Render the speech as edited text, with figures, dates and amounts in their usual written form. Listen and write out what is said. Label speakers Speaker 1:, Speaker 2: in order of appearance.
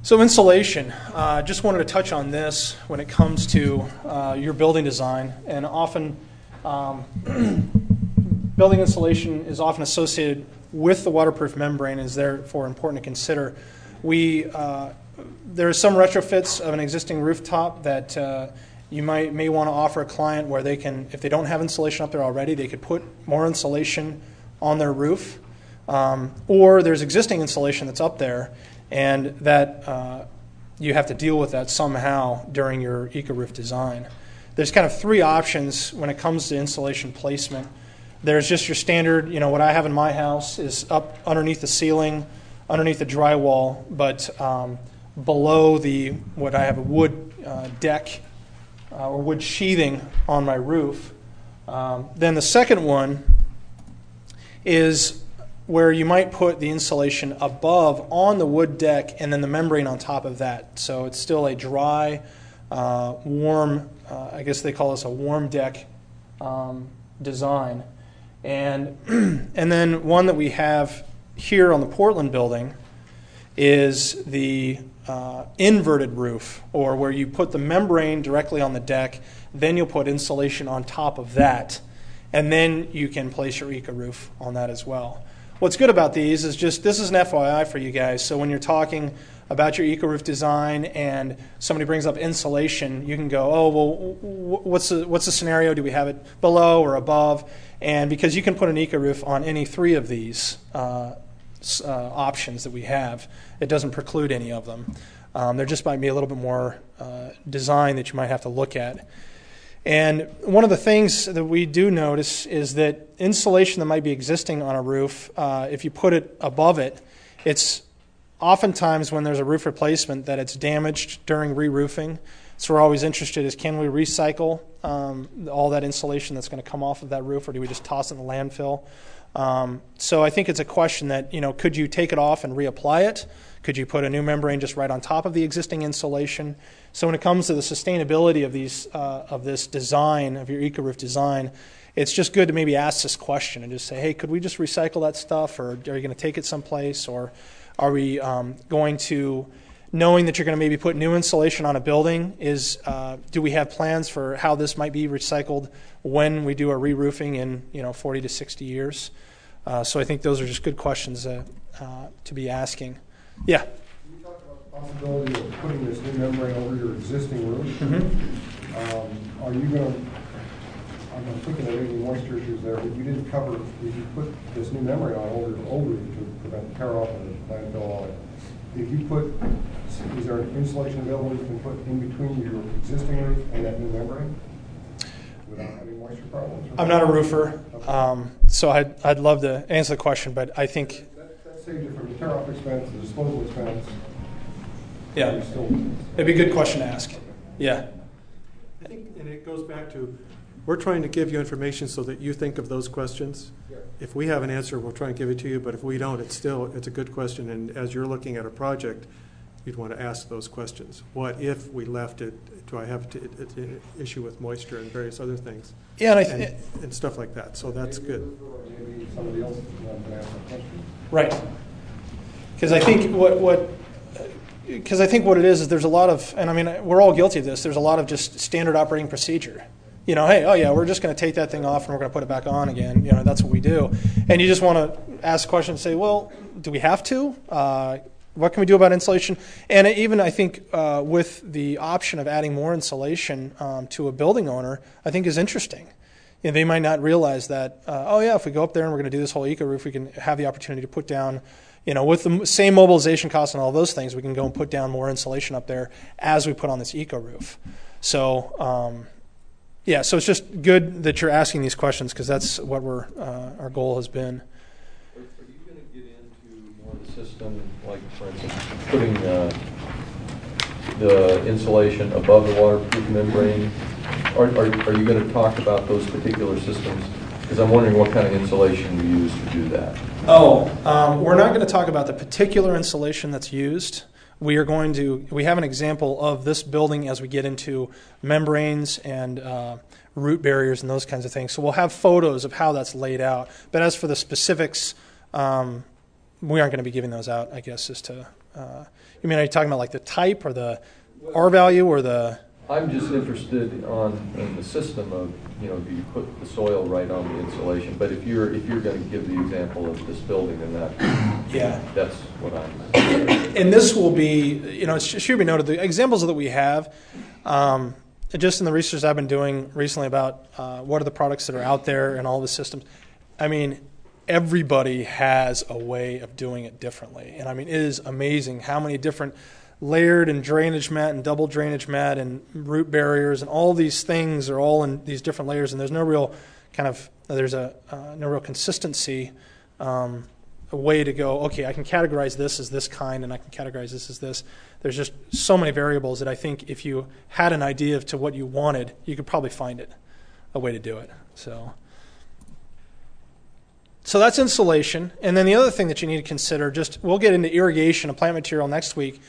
Speaker 1: So insulation, just wanted to touch on this when it comes to your building design, and often building insulation is often associated with the waterproof membrane, and is therefore important to consider. There are some retrofits of an existing rooftop that you may want to offer a client where they can, if they don't have insulation up there already, they could put more insulation on their roof, or there's existing insulation that's up there, and that you have to deal with that somehow during your eco-roof design. There's kind of three options when it comes to insulation placement. There's just your standard, what I have in my house is up underneath the ceiling, underneath the drywall, but below what I have a wood deck or wood sheathing on my roof. Then the second one is where you might put the insulation above on the wood deck and then the membrane on top of that. So it's still a dry, warm, I guess they call this a warm deck design. And then one that we have here on the Portland building is the inverted roof, or where you put the membrane directly on the deck, then you'll put insulation on top of that, and then you can place your eco-roof on that as well. What's good about these is just, this is an FYI for you guys, so when you're talking about your eco-roof design and somebody brings up insulation, you can go, oh, well, what's the scenario? Do we have it below or above? And because you can put an eco-roof on any three of these options that we have, it doesn't preclude any of them. There just might be a little bit more design that you might have to look at. And one of the things that we do notice is that insulation that might be existing on a roof, if you put it above it, it's oftentimes when there's a roof replacement that it's damaged during re-roofing. So we're always interested is, can we recycle all that insulation that's going to come off of that roof, or do we just toss it in the landfill? So I think it's a question that, could you take it off and reapply it? Could you put a new membrane just right on top of the existing insulation? So when it comes to the sustainability of this design, of your eco-roof design, it's just good to maybe ask this question and just say, hey, could we just recycle that stuff, or are you going to take it someplace, or are we going to, knowing that you're going to maybe put new insulation on a building, do we have plans for how this might be recycled when we do a re-roofing in 40 to 60 years? So I think those are just good questions to be asking. Yeah?
Speaker 2: Can you talk about the possibility of putting this new membrane over your existing roof?
Speaker 1: Mm-hmm.
Speaker 2: Are you going to, I'm thinking there may be moisture issues there, but you didn't cover, if you put this new membrane on over your old roof to prevent tear-off and landfill all that, if you put, is there an insulation available you can put in between your existing roof and that new membrane without having moisture problems?
Speaker 1: I'm not a roofer,
Speaker 2: okay.
Speaker 1: So I'd love to answer the question, but I think...
Speaker 2: That saves you from the tear-off expense, the disposal expense.
Speaker 1: Yeah, it'd be a good question to ask. Yeah.
Speaker 3: I think, and it goes back to, we're trying to give you information so that you think of those questions. Yeah. If we have an answer, we'll try and give it to you, but if we don't, it's a good question, and as you're looking at a project, you'd want to ask those questions. What if we left it? Do I have an issue with moisture and various other things?
Speaker 1: Yeah,
Speaker 3: and stuff like that. So that's good.
Speaker 2: Maybe somebody else can ask that question.
Speaker 1: Right. Because I think what it is there's a lot of, and I mean, we're all guilty of this, there's a lot of just standard operating procedure. Hey, oh yeah, we're just going to take that thing off and we're going to put it back on again. That's what we do. And you just want to ask questions and say, well, do we have to? What can we do about insulation? And even I think with the option of adding more insulation to a building owner, I think is interesting. They might not realize that, oh yeah, if we go up there and we're going to do this whole eco-roof, we can have the opportunity to put down, with the same mobilization costs and all those things, we can go and put down more insulation up there as we put on this eco-roof. So, yeah, so it's just good that you're asking these questions, because that's what our goal has been.
Speaker 4: Are you going to get into more of the system, like for instance, putting the insulation above the waterproof membrane? Are you going to talk about those particular systems? Because I'm wondering what kind of insulation you use to do that. Oh,
Speaker 1: we're not going to talk about the particular insulation that's used. We have an example of this building as we get into membranes and root barriers and those kinds of things. So we'll have photos of how that's laid out. But as for the specifics, we aren't going to be giving those out, I guess, as to you mean, are you talking about like the type or the R value or the?
Speaker 4: I'm just interested in the system of, you know, do you put the soil right on the insulation? But if you're going to give the example of this building, then that's what I'm.
Speaker 1: And this will be, you know, it should be noted, the examples that we have, just in the research I've been doing recently about what are the products that are out there and all the systems. I mean, everybody has a way of doing it differently, and I mean, it is amazing how many different layered and drainage mat and double drainage mat and root barriers and all these things are all in these different layers, and there's no real no real consistency, a way to go, okay, I can categorize this as this kind and I can categorize this as this. There's just so many variables that I think if you had an idea of to what you wanted, you could probably find it, a way to do it. So that's insulation. And then the other thing that you need to consider, we'll get into irrigation and plant material next week,